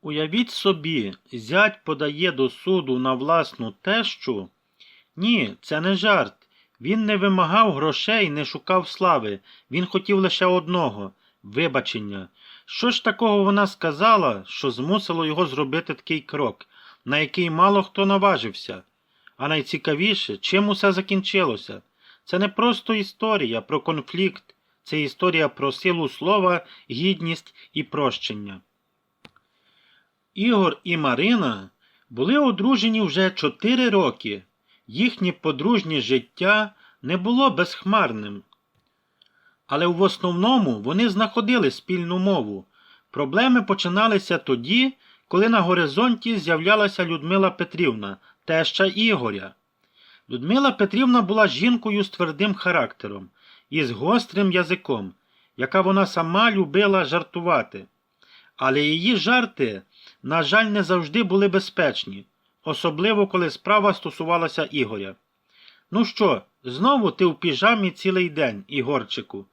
Уявіть собі, зять подає до суду на власну тещу. Ні, це не жарт. Він не вимагав грошей, не шукав слави. Він хотів лише одного – вибачення. Що ж такого вона сказала, що змусило його зробити такий крок, на який мало хто наважився? А найцікавіше, чим усе закінчилося? Це не просто історія про конфлікт, це історія про силу слова, гідність і прощення. Ігор і Марина були одружені вже 4 роки. Їхнє подружнє життя не було безхмарним. Але в основному вони знаходили спільну мову. Проблеми починалися тоді, коли на горизонті з'являлася Людмила Петрівна, теща Ігоря. Людмила Петрівна була жінкою з твердим характером і з гострим язиком, яка вона сама любила жартувати. Але її жарти, на жаль, не завжди були безпечні, особливо коли справа стосувалася Ігоря. «Ну що, знову ти в піжамі цілий день, Ігорчику?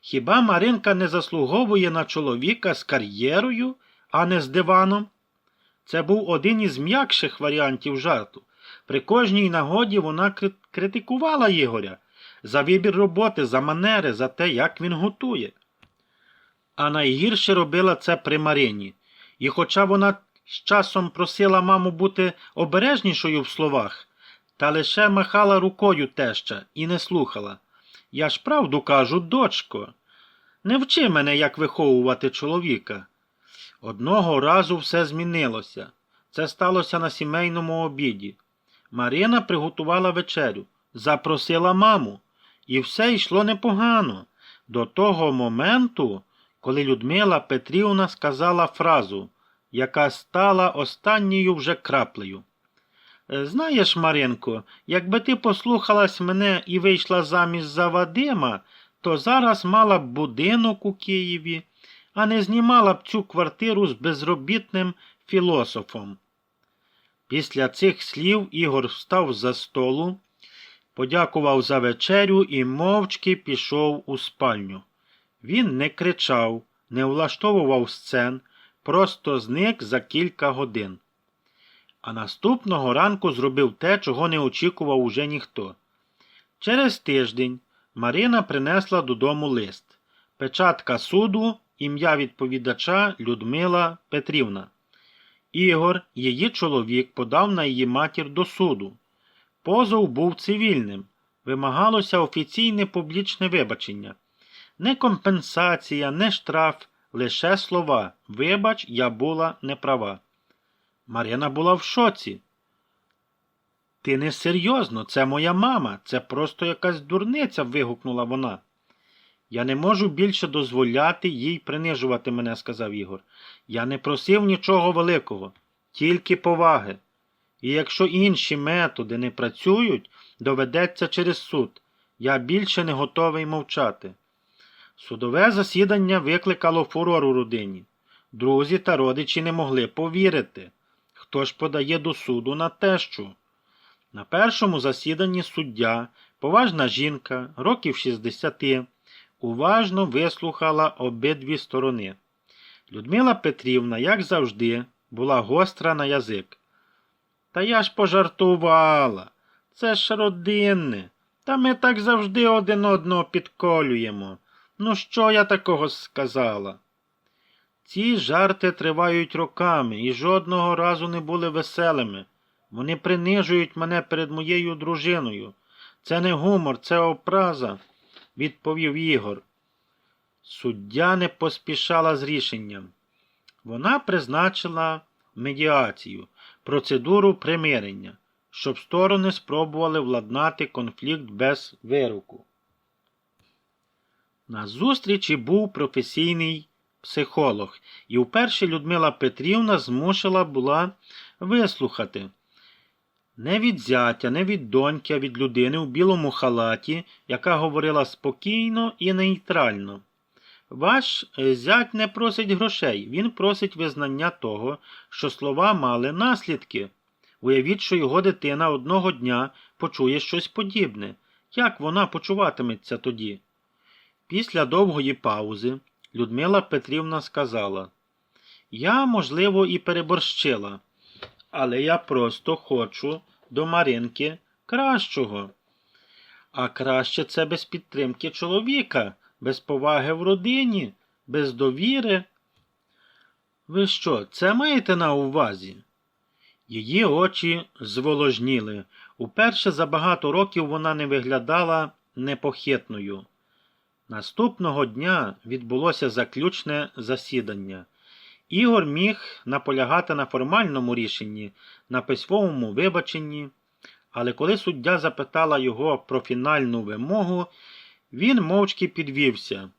Хіба Маринка не заслуговує на чоловіка з кар'єрою, а не з диваном?» Це був один із м'якших варіантів жарту. При кожній нагоді вона критикувала Ігоря за вибір роботи, за манери, за те, як він готує. А найгірше робила це при Марині. І хоча вона з часом просила маму бути обережнішою в словах, та лише махала рукою теща і не слухала. «Я ж правду кажу, дочко, не вчи мене, як виховувати чоловіка». Одного разу все змінилося. Це сталося на сімейному обіді. Марина приготувала вечерю, запросила маму. І все йшло непогано. До того моменту, коли Людмила Петрівна сказала фразу, яка стала останньою вже краплею. «Знаєш, Маринко, якби ти послухалась мене і вийшла заміж за Вадима, то зараз мала б будинок у Києві, а не знімала б цю квартиру з безробітним філософом». Після цих слів Ігор встав за столу, подякував за вечерю і мовчки пішов у спальню. Він не кричав, не влаштовував сцен, просто зник за кілька годин. А наступного ранку зробив те, чого не очікував уже ніхто. Через тиждень Марина принесла додому лист. Печатка суду, ім'я відповідача Людмила Петрівна. Ігор, її чоловік, подав на її матір до суду. Позов був цивільним. Вимагалося офіційне публічне вибачення. Не компенсація, не штраф, лише слова «Вибач, я була неправа». Марина була в шоці. «Ти не серйозно, це моя мама, це просто якась дурниця», – вигукнула вона. «Я не можу більше дозволяти їй принижувати мене», – сказав Ігор. «Я не просив нічого великого, тільки поваги. І якщо інші методи не працюють, доведеться через суд. Я більше не готовий мовчати». Судове засідання викликало фурор у родині. Друзі та родичі не могли повірити. Хто ж подає до суду на тещу? На першому засіданні суддя, поважна жінка, років 60, уважно вислухала обидві сторони. Людмила Петрівна, як завжди, була гостра на язик. «Та я ж пожартувала. Це ж родинне. Та ми так завжди один одного підколюємо. Ну що я такого сказала?» Ці жарти тривають роками і жодного разу не були веселими. Вони принижують мене перед моєю дружиною. Це не гумор, це образа, відповів Ігор. Суддя не поспішала з рішенням. Вона призначила медіацію, процедуру примирення, щоб сторони спробували владнати конфлікт без вироку. На зустрічі був професійний психолог, і вперше Людмила Петрівна змушена була вислухати. Не від зятя, не від доньки, а від людини у білому халаті, яка говорила спокійно і нейтрально. «Ваш зять не просить грошей, він просить визнання того, що слова мали наслідки. Уявіть, що його дитина одного дня почує щось подібне. Як вона почуватиметься тоді?» Після довгої паузи Людмила Петрівна сказала: Я, можливо, і переборщила, але я просто хочу до Маринки кращого. А краще це без підтримки чоловіка, без поваги в родині, без довіри. Ви що, це маєте на увазі? Її очі зволожніли. Уперше за багато років вона не виглядала непохитною. Наступного дня відбулося заключне засідання. Ігор міг наполягати на формальному рішенні, на письмовому вибаченні, але коли суддя запитала його про фінальну вимогу, він мовчки підвівся.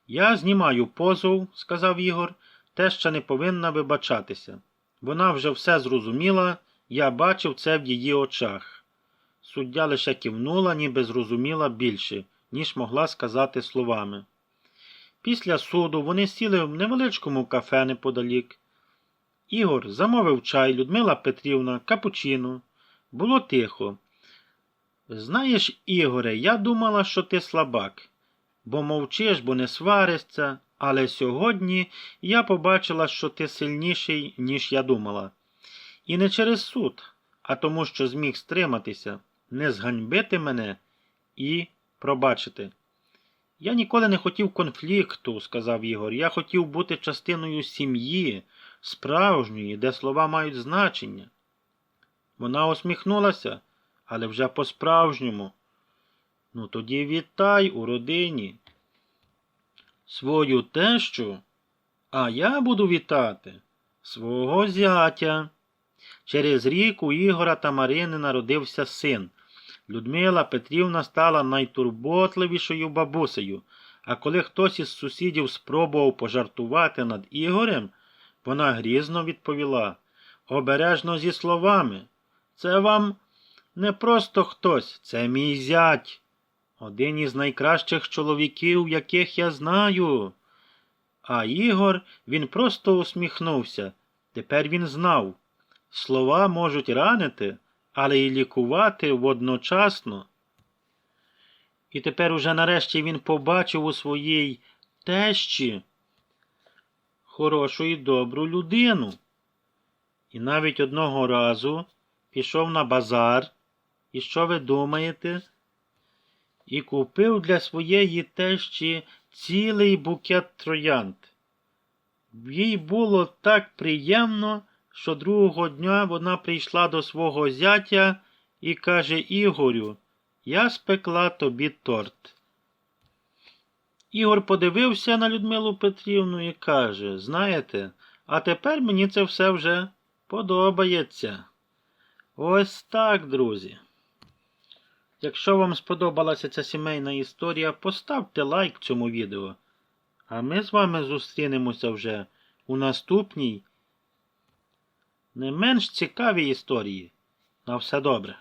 «Я знімаю позов», – сказав Ігор, – «теща не повинна вибачатися. Вона вже все зрозуміла, я бачив це в її очах». Суддя лише кивнула, ніби зрозуміла більше, ніж могла сказати словами. Після суду вони сіли в невеличкому кафе неподалік. Ігор замовив чай, Людмила Петрівна – капучино. Було тихо. «Знаєш, Ігоре, я думала, що ти слабак, бо мовчиш, бо не сваришся, але сьогодні я побачила, що ти сильніший, ніж я думала. І не через суд, а тому, що зміг стриматися, не зганьбити мене і пробачити». «Я ніколи не хотів конфлікту», – сказав Ігор. «Я хотів бути частиною сім'ї, справжньої, де слова мають значення». Вона усміхнулася, але вже по-справжньому. «Ну тоді вітай у родині». «Свою тещу? А я буду вітати свого зятя». Через рік у Ігора та Марини народився син. Людмила Петрівна стала найтурботливішою бабусею, а коли хтось із сусідів спробував пожартувати над Ігорем, вона грізно відповіла: «Обережно зі словами. Це вам не просто хтось, це мій зять. Один із найкращих чоловіків, яких я знаю». А Ігор, він просто усміхнувся. Тепер він знав. Слова можуть ранити, але й лікувати водночасно. І тепер уже нарешті він побачив у своїй тещі хорошу і добру людину. І навіть одного разу пішов на базар, і що ви думаєте? І купив для своєї тещі цілий букет троянд. Їй було так приємно, що другого дня вона прийшла до свого зятя і каже: «Ігорю, я спекла тобі торт». Ігор подивився на Людмилу Петрівну і каже: «Знаєте, а тепер мені це все вже подобається». Ось так, друзі. Якщо вам сподобалася ця сімейна історія, поставте лайк цьому відео. А ми з вами зустрінемося вже у наступній, не менш цікавій історії. На все добре.